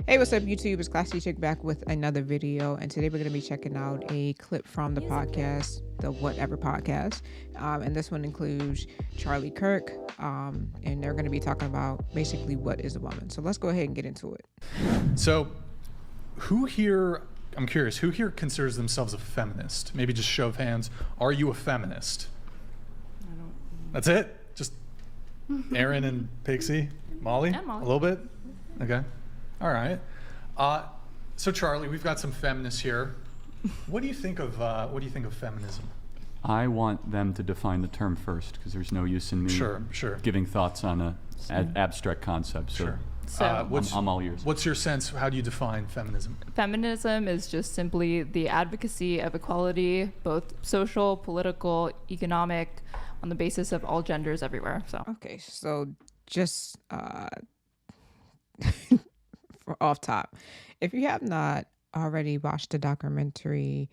Hey, what's up, YouTube? It's Classy Chick back with another video, and today we're going to be checking out a clip from the podcast, the Whatever podcast, and this one includes Charlie Kirk, and they're going to be talking about basically what is a woman. So let's go ahead and get into it. So, I'm curious, who here considers themselves a feminist? Maybe just show of hands. Are you a feminist? I don't. That's it? Just Aaron and Pixie? Molly? Yeah, Molly. A little bit? Okay. All right. So Charlie, we've got some feminists here. What do you think of feminism? I want them to define the term first, because there's no use in me Sure. giving thoughts on a abstract concept. So Sure. I'm all ears. What's your sense? How do you define feminism? Feminism is just simply the advocacy of equality, both social, political, economic, on the basis of all genders everywhere. So Okay, so just for off top, if you have not already watched the documentary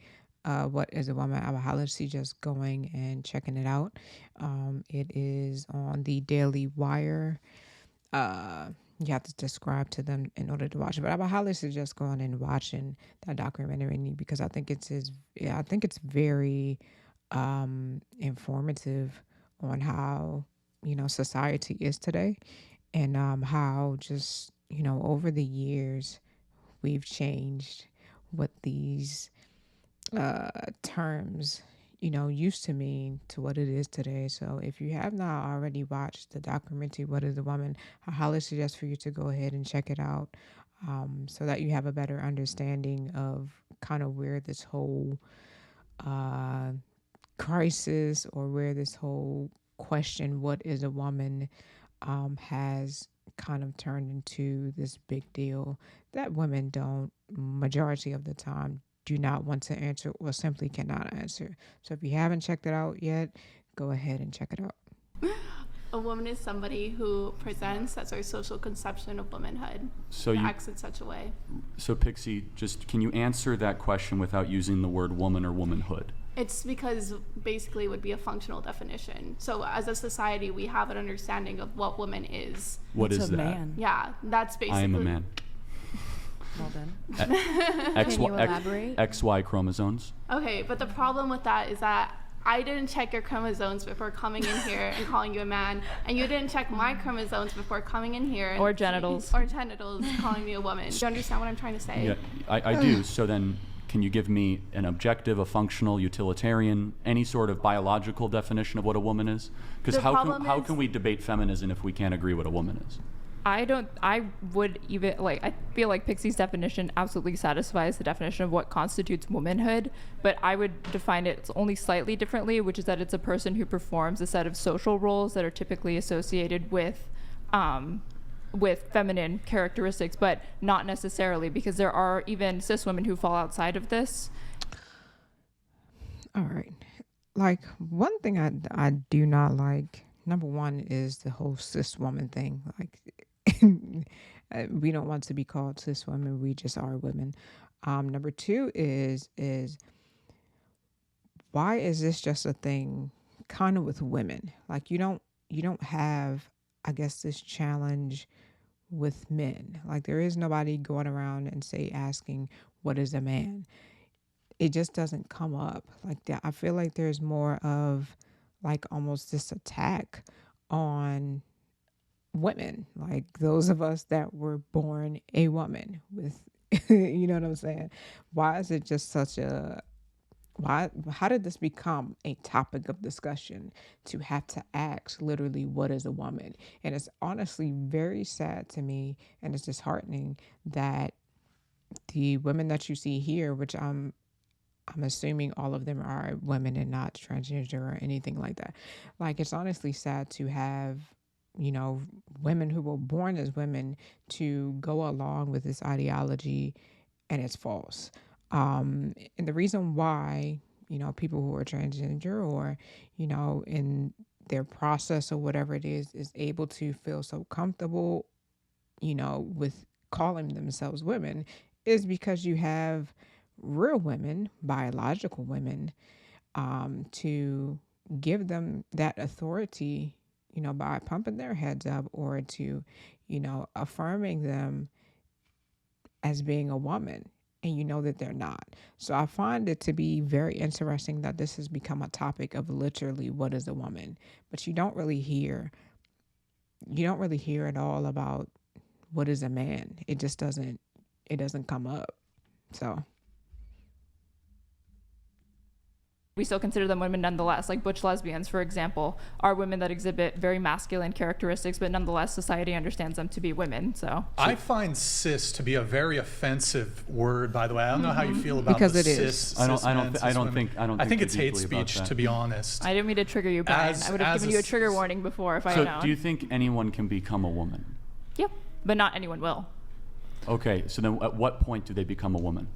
What is a Woman, I would highly suggest going and checking it out. It is on the Daily Wire. You have to subscribe to them in order to watch it, but I would highly suggest going and watching that documentary because I think it's very informative on how society is today, and how just over the years we've changed what these terms used to mean to what it is today. So if you have not already watched the documentary What is a Woman, I highly suggest for you to go ahead and check it out, so that you have a better understanding of kind of where this whole crisis, or where this whole question, what is a woman, has kind of turned into this big deal that women don't, majority of the time, do not want to answer or simply cannot answer. So if you haven't checked it out yet, go ahead and check it out. A woman is somebody who presents, that's our social conception of womanhood. So that acts in such a way. So Pixie, just can you answer that question without using the word woman or womanhood? It's because basically it would be a functional definition. So as a society, we have an understanding of what woman is. What it's is a that? man. Yeah, that's basically. I am a man. Well done. X, Can you y, elaborate? XY chromosomes. Okay, but the problem with that is that I didn't check your chromosomes before coming in here and calling you a man, and you didn't check my chromosomes before coming in here. And Or genitals. Or genitals, calling me a woman. Do you understand what I'm trying to say? Yeah, I do. So then, can you give me an objective, a functional, utilitarian, any sort of biological definition of what a woman is? Because The how problem can we debate feminism if we can't agree what a woman is? I feel like Pixie's definition absolutely satisfies the definition of what constitutes womanhood, but I would define it only slightly differently, which is that it's a person who performs a set of social roles that are typically associated with feminine characteristics, but not necessarily, because there are even cis women who fall outside of this. All right. Like, one thing I do not like, number one, is the whole cis woman thing. Like, we don't want to be called cis women. We just are women. Number two is why is this just a thing kind of with women? Like, you don't have, I guess, this challenge with men. Like, there is nobody going around and asking, what is a man? It just doesn't come up like that. I feel like there's more of like almost this attack on women, like those of us that were born a woman with, you know what I'm saying? Why is it just how did this become a topic of discussion to have to ask literally what is a woman? And it's honestly very sad to me, and it's disheartening that the women that you see here, which I'm assuming all of them are women and not transgender or anything like that. Like, it's honestly sad to have, women who were born as women to go along with this ideology, and it's false. And the reason why, people who are transgender, or, in their process or whatever it is able to feel so comfortable, with calling themselves women, is because you have real women, biological women, to give them that authority, by pumping their heads up, or to, affirming them as being a woman, and you know that they're not. So I find it to be very interesting that this has become a topic of literally what is a woman, but you don't really hear at all about what is a man. It doesn't come up. So We still consider them women nonetheless. Like butch lesbians, for example, are women that exhibit very masculine characteristics, but nonetheless society understands them to be women. So I find cis to be a very offensive word, by the way. I don't know how you feel about Because the it is. cis. I don't women. I think it's hate deeply about speech, that. to be honest. I didn't mean to trigger you, Brian. As- I would have as given a you a s- trigger warning before if I So had known. do you think anyone can become a woman? Yep, but not anyone will. Okay, so then at what point do they become a woman?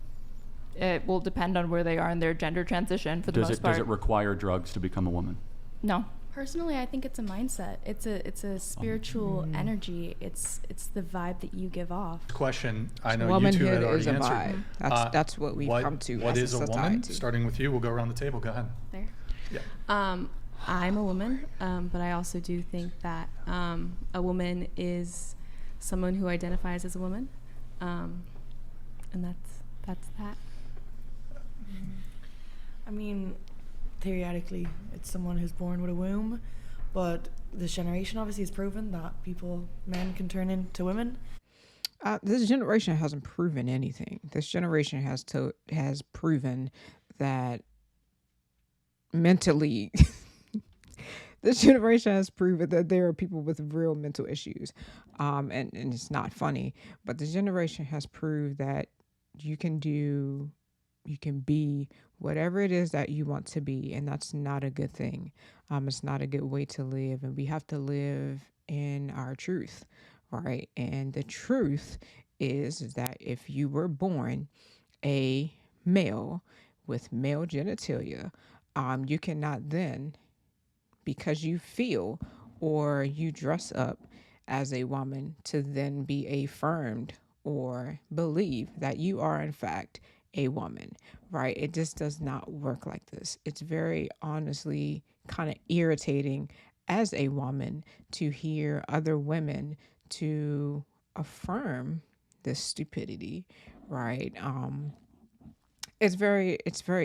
It will depend on where they are in their gender transition for the most part. Does it require drugs to become a woman? No. Personally, I think it's a mindset. It's a spiritual energy. It's the vibe that you give off. Question, I know you two had Womanhood already is a answered. vibe. That's what we've come to What as is a a woman? society. Starting with you, we'll go around the table. Go ahead. There. Yeah. I'm a woman, but I also do think that a woman is someone who identifies as a woman, and that's that. I mean, theoretically, it's someone who's born with a womb, but this generation obviously has proven that men can turn into women. This generation hasn't proven anything. This generation has proven that mentally, this generation has proven that there are people with real mental issues, and it's not funny, but this generation has proved that you can be whatever it is that you want to be, and that's not a good thing. It's not a good way to live, and we have to live in our truth, right? And the truth is that if you were born a male with male genitalia, you cannot then, because you feel or you dress up as a woman, to then be affirmed or believe that you are in fact a woman, right? It just does not work like this. It's very honestly kind of irritating as a woman to hear other women to affirm this stupidity, right? It's very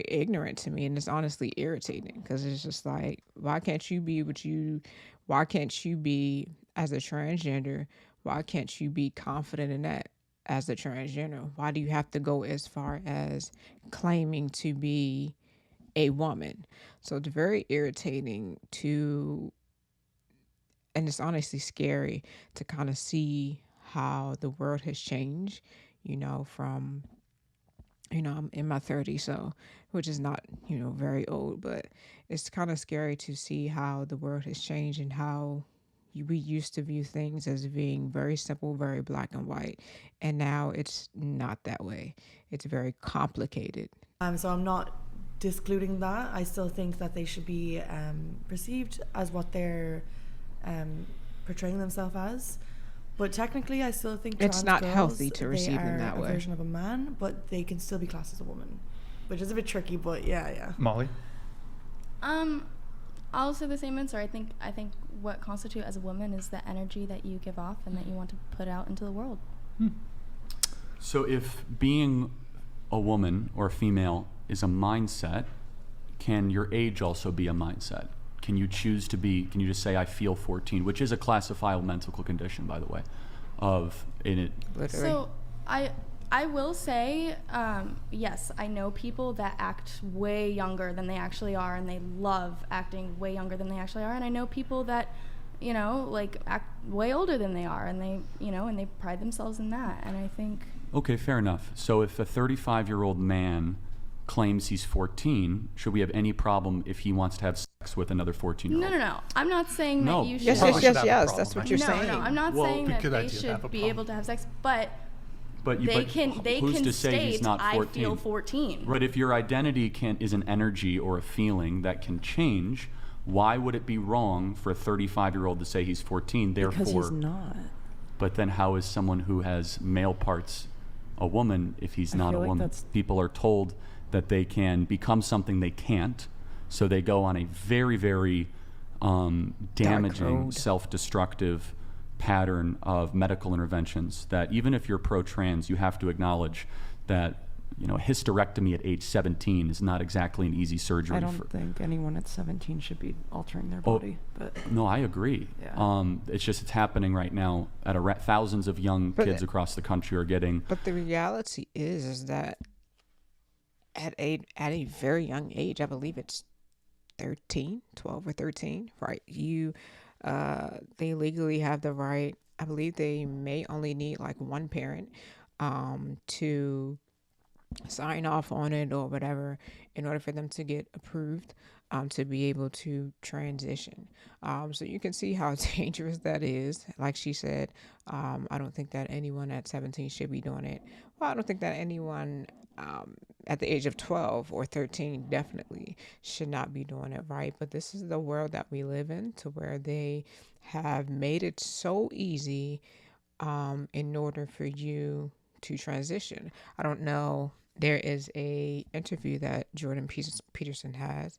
ignorant to me, and it's honestly irritating because it's just like, why can't you be as a transgender? Why can't you be confident in that as a transgender? Why do you have to go as far as claiming to be a woman? So it's very irritating and it's honestly scary to kind of see how the world has changed, from, I'm in my 30s, so, which is not, very old, but it's kind of scary to see how the world has changed and how we used to view things as being very simple, very black and white, and now it's not that way. It's very complicated. So I'm not discluding that. I still think that they should be perceived as what they're portraying themselves as. But technically, I still think It's trans not girls, healthy to they receive them are that a way. version of a man, but they can still be classed as a woman, which is a bit tricky. But yeah. Molly? I'll say the same answer. I think what constitutes as a woman is the energy that you give off and that you want to put out into the world. So if being a woman or a female is a mindset, can your age also be a mindset? Can you just say I feel 14, which is a classifiable mental condition, by the way, Literally. So I will say, yes, I know people that act way younger than they actually are, and they love acting way younger than they actually are. And I know people that, act way older than they are, and they pride themselves in that. And I think... Okay, fair enough. So if a 35-year-old man claims he's 14, should we have any problem if he wants to have sex with another 14-year-old? No. I'm not saying No. that you should... Yes, Probably yes, should have a yes. problem, That's what right? you're No, saying. I'm not Well, saying that good they idea to have should a be problem. able to have sex, but But they can who's to say state, he's not 14? I feel 14. But if your identity is an energy or a feeling that can change, why would it be wrong for a 35-year-old to say he's 14? Therefore, Because he's not. But then how is someone who has male parts a woman if he's I not a feel like woman? that's- People are told that they can become something they can't, so they go on a very, very damaging, road. self-destructive pattern of medical interventions that even if you're pro-trans, you have to acknowledge that, you know, hysterectomy at age 17 is not exactly an easy surgery. I don't think anyone at 17 should be altering their Oh, body. But No, I agree. Yeah. It's happening right now at thousands of young kids across the country are getting. But the reality is that at a very young age, I believe it's 13, 12 or 13, right? They legally have the right. I believe they may only need like one parent to sign off on it or whatever in order for them to get approved to be able to transition. So you can see how dangerous that is. Like she said, I don't think that anyone at 17 should be doing it. Well, I don't think that anyone at the age of 12 or 13 definitely should not be doing it, right? But this is the world that we live in, to where they have made it so easy in order for you to transition. I don't know. There is a interview that Jordan Peterson has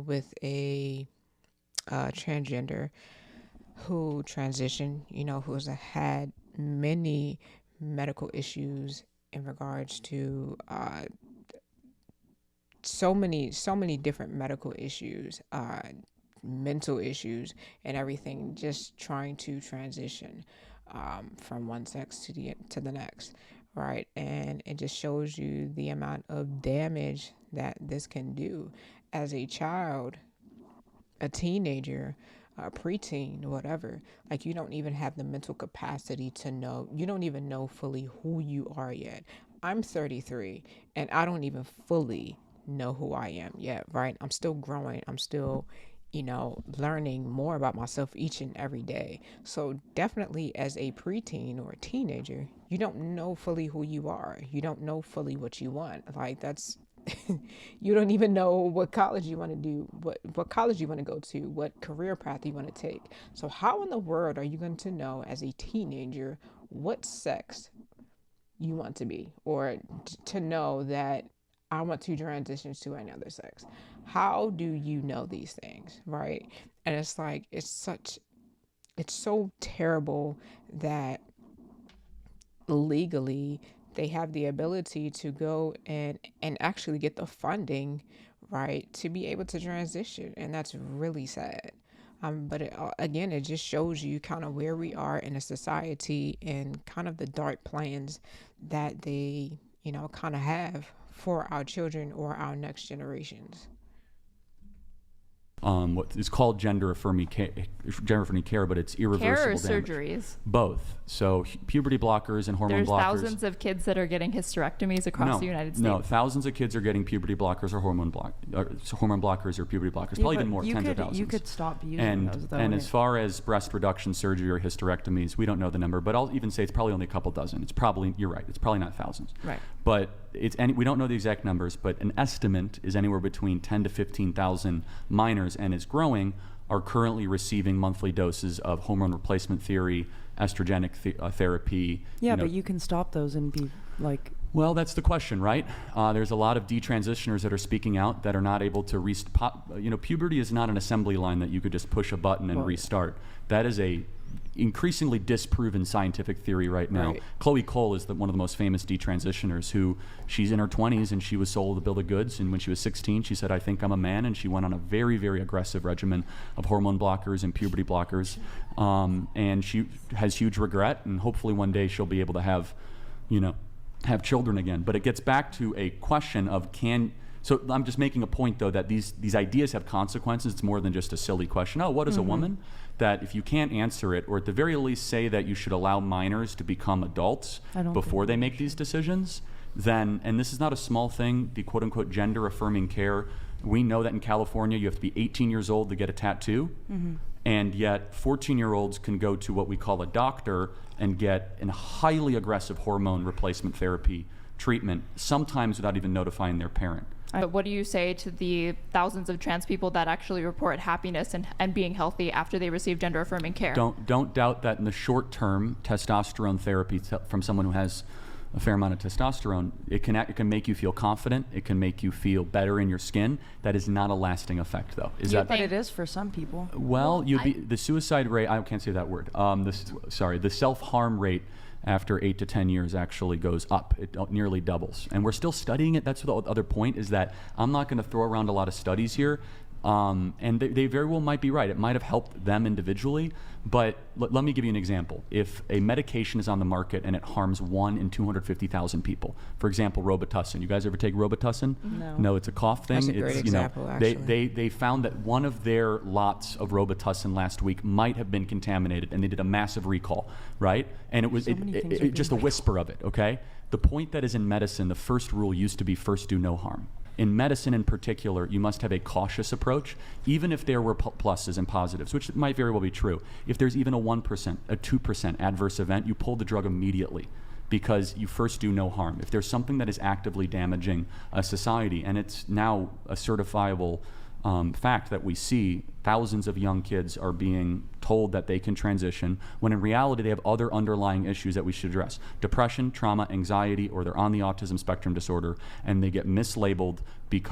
with a transgender who transitioned, you know, who's had many medical issues in regards to so many different medical issues, mental issues and everything, just trying to transition from one sex to the next, right? And it just shows you the amount of damage that this can do as a child, a teenager, a preteen, whatever. Like, you don't even have the mental capacity to know. You don't even know fully who you are yet. I'm 33 and I don't even fully know who I am yet, right? I'm still growing. I'm still, you know, learning more about myself each and every day. So definitely as a preteen or a teenager, you don't know fully who you are. You don't know fully what you want. Like, that's you don't even know what college you want to do, what college you want to go to, what career path you want to take. So how in the world are you going to know as a teenager what sex you want to be, or to know that I want to transition to another sex? How do you know these things, right? And it's like, it's so terrible that legally they have the ability to go and actually get the funding, right, to be able to transition. And that's really sad. But again, it just shows you kind of where we are in a society and kind of the dark plans that they, you know, kind of have for our children or our next generations. What is called gender affirming care, but it's irreversible Care or damage. surgeries? Both. So puberty blockers and hormone There's blockers. thousands of kids that are getting hysterectomies across the United States. No, thousands of kids are getting puberty blockers or hormone blockers or puberty blockers. Probably even more, tens of thousands. You could stop using those, though. And as far as breast reduction surgery or hysterectomies, we don't know the number, but I'll even say it's probably only a couple dozen. It's probably, you're right, it's probably not thousands. Right. But we don't know the exact numbers, but an estimate is anywhere between 10 to 15,000 minors, and is growing, are currently receiving monthly doses of hormone replacement therapy, estrogenic therapy. Yeah, but you can stop those and be like... Well, that's the question, right? There's a lot of detransitioners that are speaking out that are not able to puberty is not an assembly line that you could just push a button and restart. That is a increasingly disproven scientific theory right now. Right. Chloe Cole is one of the most famous detransitioners, who she's in her 20s and she was sold a bill of goods, and when she was 16 she said, I think I'm a man, and she went on a very, very aggressive regimen of hormone blockers and puberty blockers, and she has huge regret, and hopefully one day she'll be able to have children again. But it gets back to a question of so I'm just making a point, though, that these ideas have consequences. It's more than just a silly question. Oh, what is a woman? That if you can't answer it, or at the very least say that you should allow minors to become adults before they make these decisions, then, and this is not a small thing, the quote unquote gender affirming care, we know that in California you have to be 18 years old to get a tattoo. And yet 14-year-olds can go to what we call a doctor and get a highly aggressive hormone replacement therapy treatment, sometimes without even notifying their parent. But what do you say to the thousands of trans people that actually report happiness and being healthy after they receive gender affirming care? Don't doubt that in the short term, testosterone therapy from someone who has a fair amount of testosterone, it can make you feel confident. It can make you feel better in your skin. That is not a lasting effect, though. But it is for some people. Well, the suicide rate, I can't say that word. The self-harm rate after 8 to 10 years actually goes up. It nearly doubles. And we're still studying it. That's the other point, is that I'm not going to throw around a lot of studies here. And they very well might be right. It might have helped them individually, but let me give you an example. If a medication is on the market and it harms 1 in 250,000 people, for example, Robitussin. You guys ever take Robitussin? No. No, it's a cough thing. That's a great example, actually. They found that one of their lots of Robitussin last week might have been contaminated, and they did a massive recall, right? And it was just a whisper of it, okay? The point that is in medicine, the first rule used to be first do no harm. In medicine in particular, you must have a cautious approach, even if there were pluses and positives, which might very well be true. If there's even a 1%, a 2% adverse event, you pull the drug immediately because you first do no harm. If there's something that is actively damaging a society, and it's now a certifiable fact that we see thousands of young kids are being told that they can transition when in reality they have other underlying issues that we should address. Depression, trauma, anxiety, or they're on the autism spectrum disorder, and they get mislabeled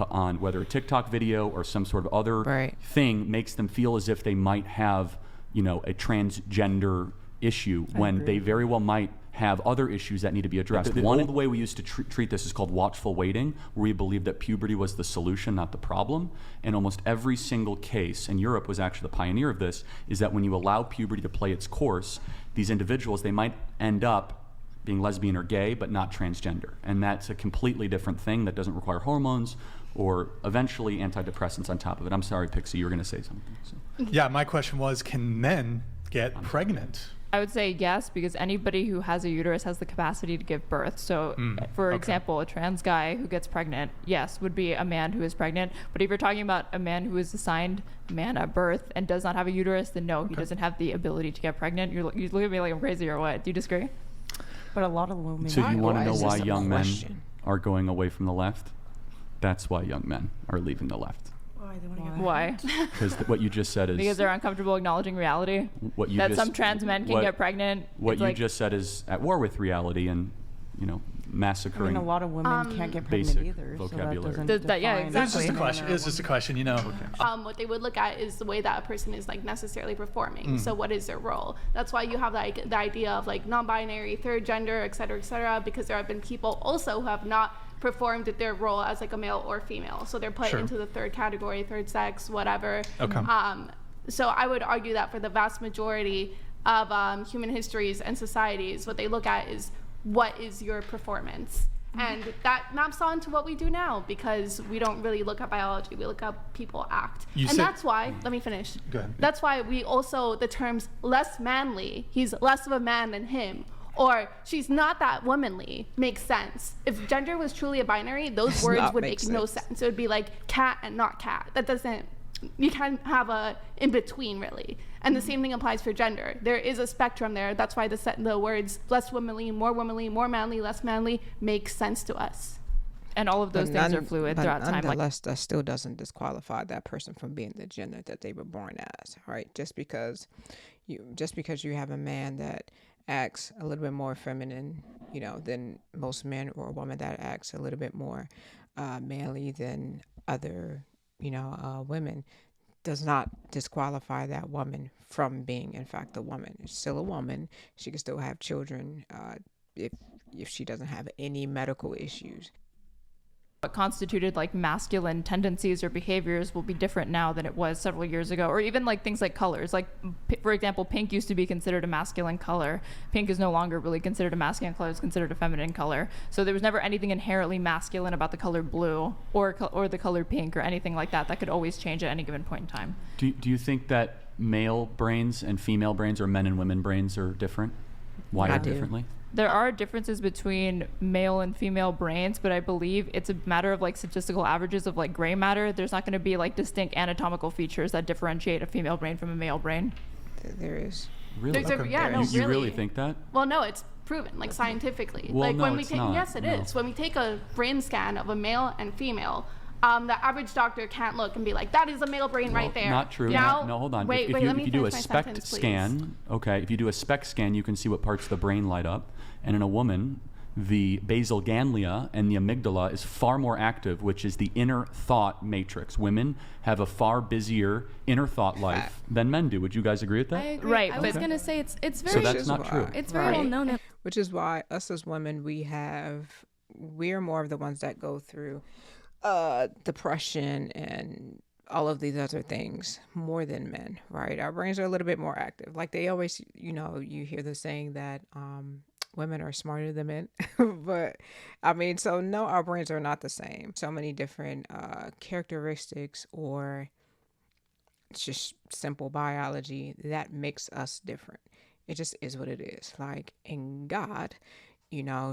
on whether a TikTok video or some sort of other thing makes them feel as if they might have, a transgender issue when they very well might have other issues that need to be addressed. The old way we used to treat this is called watchful waiting, where we believed that puberty was the solution, not the problem. And almost every single case, and Europe was actually the pioneer of this, is that when you allow puberty to play its course, these individuals, they might end up being lesbian or gay, but not transgender. And that's a completely different thing that doesn't require hormones or eventually antidepressants on top of it. I'm sorry, Pixie, you were going to say something. So. Yeah, my question was, can men get pregnant? I would say yes, because anybody who has a uterus has the capacity to give birth. So, for example, a trans guy who gets pregnant, yes, would be a man who is pregnant. But if you're talking about a man who is assigned man at birth and does not have a uterus, then no, he doesn't have the ability to get pregnant. You look at me like I'm crazy or what? Do you disagree? But a lot of women. So you want to know why young men are going away from the left? That's why young men are leaving the left. Why? Because what you just said is... Because they're uncomfortable acknowledging reality? Some trans men can get pregnant? What you just said is at war with reality and, massacring... I mean, a lot of women can't get pregnant either. Vocabulary. So that yeah, exactly. It's just a question, What they would look at is the way that a person is necessarily performing. So what is their role? That's why you have the idea of non-binary, third gender, et cetera, because there have been people also who have not performed their role as a male or female, so they're put into the third category, third sex, whatever. So I would argue that for the vast majority of human histories and societies, what they look at is what is your performance, and that maps on to what we do now, because we don't really look at biology, we look at people act. That's why, let me finish. Go ahead. That's why we also, the terms less manly, he's less of a man than him, or she's not that womanly, makes sense. If gender was truly a binary, those words would make no sense. It would be like cat and not cat. That doesn't, you can't have a in between, really. And the same thing applies for gender. There is a spectrum there. That's why the words less womanly, more manly, less manly make sense to us. And all of those things are fluid throughout time. Nonetheless, that still doesn't disqualify that person from being the gender that they were born as, right? Just because you have a man that acts a little bit more feminine, than most men, or a woman that acts a little bit more manly than other, women, does not disqualify that woman from being, in fact, a woman. It's still a woman. She can still have children if she doesn't have any medical issues. What constituted masculine tendencies or behaviors will be different now than it was several years ago, or even things like colors. For example, pink used to be considered a masculine color. Pink is no longer really considered a masculine color; it's considered a feminine color. So there was never anything inherently masculine about the color blue or the color pink or anything like that. That could always change at any given point in time. Do you think that male brains and female brains, or men and women brains, are different? Wired differently? There are differences between male and female brains, but I believe it's a matter of statistical averages of gray matter. There's not going to be distinct anatomical features that differentiate a female brain from a male brain. There is. Really? You really think that? Well, no, it's proven scientifically. Well, no, when we it's take not. yes, it is. When we take a brain scan of a male and female, the average doctor can't look and be like, that is a male brain right there. Not true. Now, no, hold on. Wait, if let me you do a finish my SPECT sentence, scan, if you do a SPECT scan, you can see what parts of the brain light up. And in a woman, the basal ganglia and the amygdala is far more active, which is the inner thought matrix. Women have a far busier inner thought life than men do. Would you guys agree with I that? agree. Right, I was but- gonna say it's So very that's not true. it's very well Right. known. Which is why us as women, we're more of the ones that go through depression and all of these other things more than men, right? Our brains are a little bit more active. Like they always, you hear the saying that women are smarter than men. But I mean, so no, our brains are not the same. So many different characteristics, or it's just simple biology that makes us different. It just is what it is. Like, and God,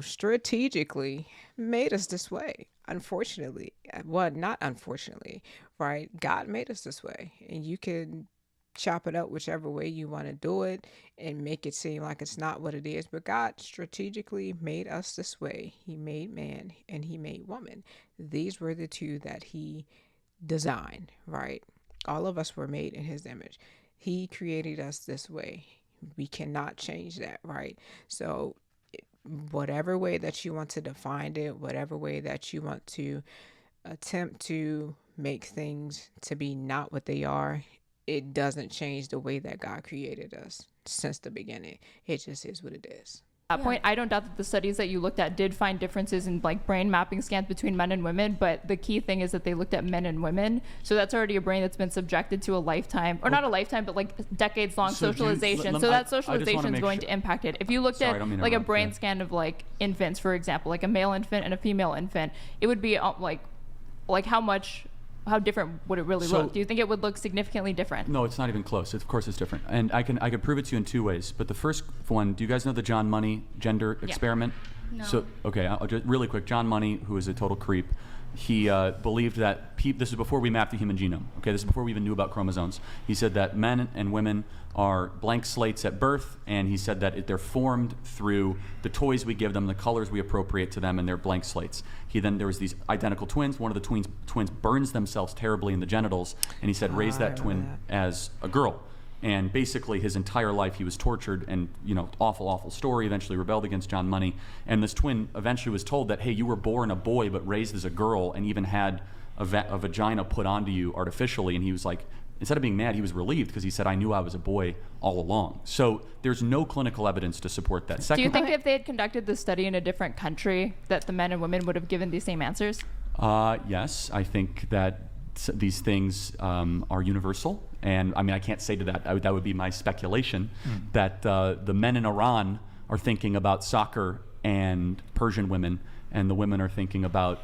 strategically made us this way. Unfortunately, well, not unfortunately, right? God made us this way, and you can chop it up whichever way you want to do it and make it seem like it's not what it is. But God strategically made us this way. He made man and he made woman. These were the two that he designed, right? All of us were made in his image. He created us this way. We cannot change that, right? So whatever way that you want to define it, whatever way that you want to attempt to make things to be not what they are, it doesn't change the way that God created us since the beginning. It just is what it is. At that point, I don't doubt that the studies that you looked at did find differences in like brain mapping scans between men and women, but the key thing is that they looked at men and women. So that's already a brain that's been subjected to a lifetime, or not a lifetime, but like decades long So do you- socialization. let- So I that just wanna socialization is make going sure- to impact it. If you looked Sorry, I don't mean at to like a interrupt, brain yeah. scan of like infants, for example, like a male infant and a female infant, it would be like how different would it really So- look? Do you think it would look significantly different? No, it's not even close. Of course, it's different, and I could prove it to you in two ways. But the first one, do you guys know the John Money gender experiment? No. So okay, I'll just really quick. John Money, who is a total creep, he believed that this is before we mapped the human genome. Okay, this is before we even knew about chromosomes. He said that men and women are blank slates at birth, and he said that they're formed through the toys we give them, the colors we appropriate to them, and they're blank slates. There was these identical twins. One of the twins burns themselves terribly in the genitals, and he said raise that twin as a girl. And basically his entire life he was tortured, and awful story. Eventually rebelled against John Money, and this twin eventually was told that, hey, you were born a boy but raised as a girl, and even had a vagina put onto you artificially. And he was like, instead of being mad, he was relieved, because he said, I knew I was a boy all along. So there's no clinical evidence to support that. Do you think if they had conducted the study in a different country that the men and women would have given these same answers? Yes, I think that these things are universal. And I mean, I can't say to that. That would be my speculation, that the men in Iran are thinking about soccer and Persian women, and the women are thinking about,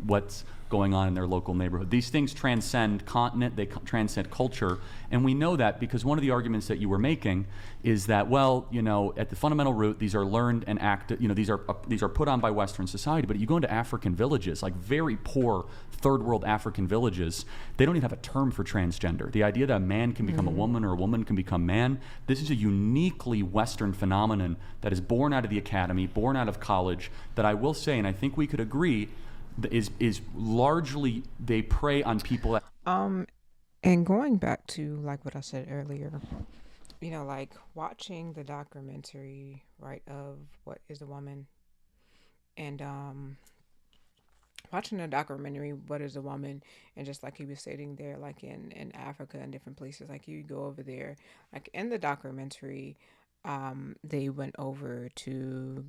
what's going on in their local neighborhood. These things transcend continent, they transcend culture, and we know that because one of the arguments that you were making is that, well, at the fundamental root, these are learned and acted, these are put on by Western society. But you go into African villages, like very poor third world African villages, they don't even have a term for transgender. The idea that a man can become a woman or a woman can become man, this is a uniquely Western phenomenon that is born out of the academy, born out of college, that I will say, and I think we could agree, is largely they prey on people that And going back to like what I said earlier, like watching the documentary, right, of What is a Woman, and watching the documentary What is a Woman, and just like he was sitting there, like in Africa and different places, like you go over there, like in the documentary, they went over to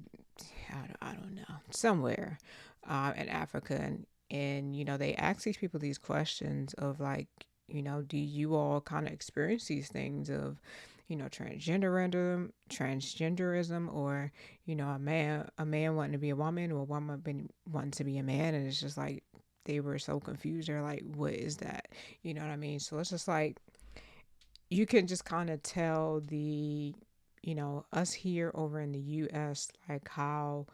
I don't know, somewhere in Africa, and they ask these people these questions of like, do you all kind of experience these things of transgenderism, or a man wanting to be a woman, or a woman wanting to be a man, and it's just like they were so confused. They're like, what is that? You know what I mean? So it's just like you can just kind of tell us here over in the US, like how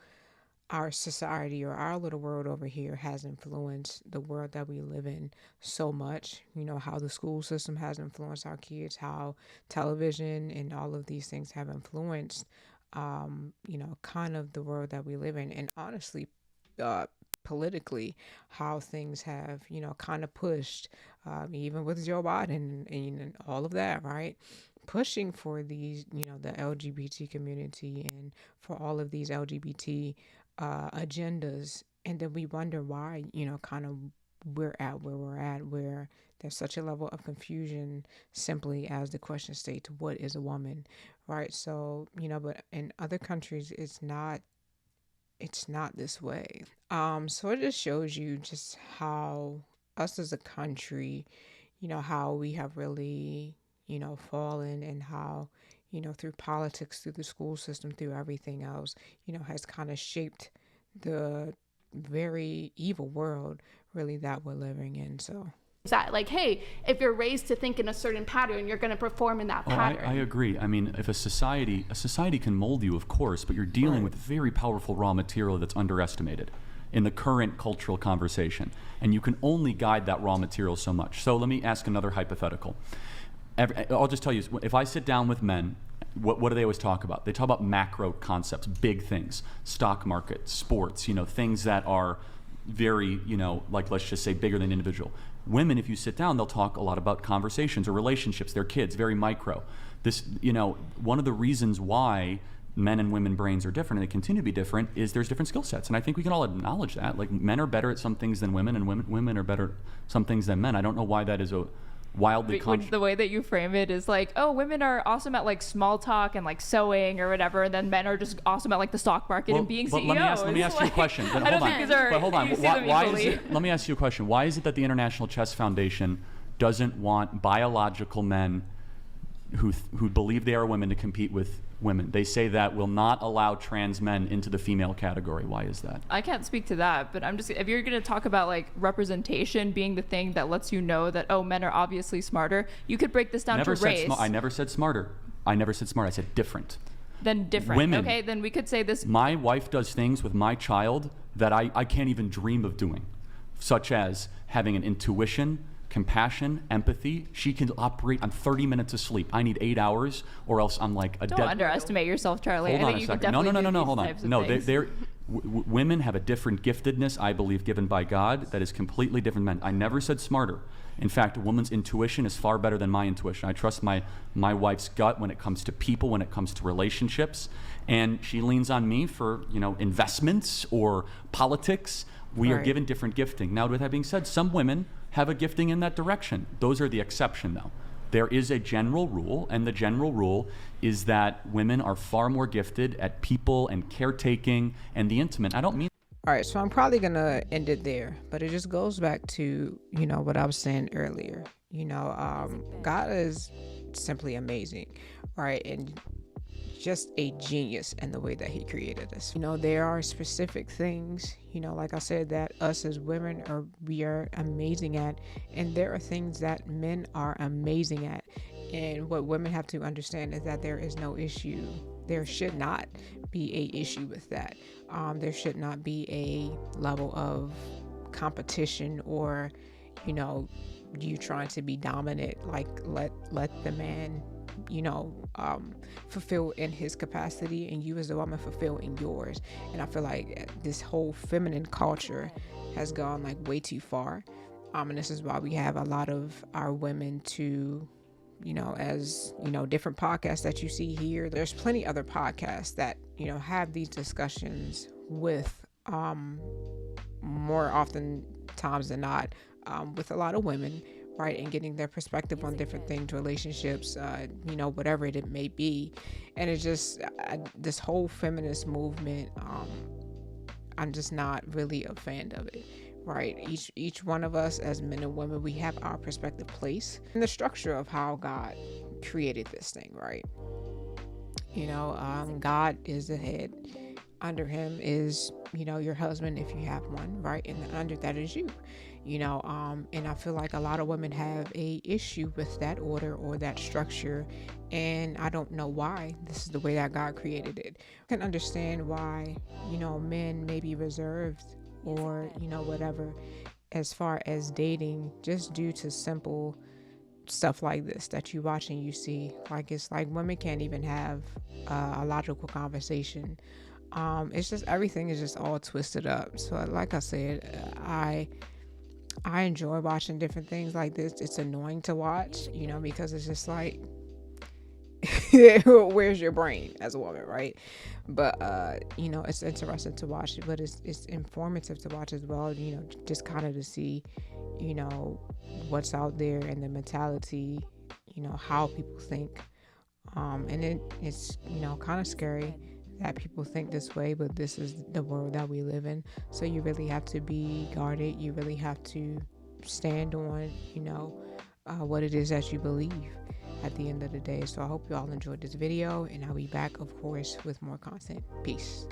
our society or our little world over here has influenced the world that we live in so much. How the school system has influenced our kids, how television and all of these things have influenced, kind of the world that we live in. And honestly, politically, how things have, kind of pushed, even with Joe Biden and all of that, right? pushing for these, the LGBT community and for all of these LGBT agendas. And then we wonder why, kind of we're at where we're at, where there's such a level of confusion simply as the question states, what is a woman? Right. So, but in other countries, it's not this way. So it just shows you just how us as a country, how we have really, fallen, and how, through politics, through the school system, through everything else, has kind of shaped the very evil world really that we're living in. So that, like, hey, if you're raised to think in a certain pattern, you're going to perform in that pattern. I agree. I mean, if a society can mold you, of course, but you're dealing with very powerful raw material that's underestimated in the current cultural conversation, and you can only guide that raw material so much. So let me ask another hypothetical. I'll just tell you, if I sit down with men, what do they always talk about? They talk about macro concepts, big things, stock market, sports, things that are very, like, let's just say bigger than individual. Women, if you sit down, they'll talk a lot about conversations or relationships, their kids, very micro. This, one of the reasons why men and women brains are different, and they continue to be different, is there's different skill sets. And I think we can all acknowledge that. Like, men are better at some things than women, and women are better at some things than men. I don't know why that is a wildly the way that you frame it is like, oh, women are awesome at like small talk and like sewing or whatever, and then men are just awesome at like the stock market and being CEOs. Let me ask you a question. I don't think these are. But hold on. You see them equally. Let me ask you a question. Why is it that the International Chess Foundation doesn't want biological men who believe they are women to compete with women? They say that will not allow trans men into the female category. Why is that? I can't speak to that, but I'm just, if you're going to talk about like representation being the thing that lets you know that, oh, men are obviously smarter, you could break this down to race. I never said smarter. I said different. Then different. Women. Okay, then we could say this. My wife does things with my child that I can't even dream of doing, such as having an intuition, compassion, empathy. She can operate on 30 minutes of sleep. I need 8 hours, or else I'm like a Don't dead. underestimate yourself, Charlie. Hold I on think a you second. could definitely No, hold on. No, they're women have a different giftedness, I believe, given by God, that is completely different than men. I never said smarter. In fact, a woman's intuition is far better than my intuition. I trust my wife's gut when it comes to people, when it comes to relationships, and she leans on me for, investments or politics. We are given different gifting. Now, with that being said, some women have a gifting in that direction. Those are the exception, though. There is a general rule, and the general rule is that women are far more gifted at people and caretaking and the intimate. I don't mean. All right, so I'm probably going to end it there, but it just goes back to, what I was saying earlier. God is simply amazing, right? And just a genius in the way that he created us. There are specific things, like I said, that us as women we are amazing at, and there are things that men are amazing at. And what women have to understand is that there is no issue. There should not be a issue with that. There should not be a level of competition or, you trying to be dominant. Like let the man fulfill in his capacity, and you as a woman fulfill in yours. And I feel like this whole feminine culture has gone like way too far, and this is why we have a lot of our women to as different podcasts that you see here. There's plenty other podcasts that have these discussions with more often times than not with a lot of women, right, and getting their perspective on different things, relationships, whatever it may be. And it's just this whole feminist movement, I'm just not really a fan of it, right? Each one of us as men and women, we have our perspective place in the structure of how God created this thing, right? God is the head. Under him is, your husband if you have one, right? And then under that is you. And I feel like a lot of women have a issue with that order or that structure, and I don't know why. This is the way that God created it. I can understand why, men may be reserved or, whatever, as far as dating, just due to simple stuff like this that you watch and you see. Like, it's like women can't even have a logical conversation. It's just, everything is just all twisted up. So like I said, I enjoy watching different things like this. It's annoying to watch, because it's just like, where's your brain as a woman, right? But it's interesting to watch, but it's informative to watch as well, just kind of to see, what's out there and the mentality, how people think. And it's kind of scary that people think this way, but this is the world that we live in. So you really have to be guarded. You really have to stand on, what it is that you believe at the end of the day. So I hope you all enjoyed this video, and I'll be back, of course, with more content. Peace.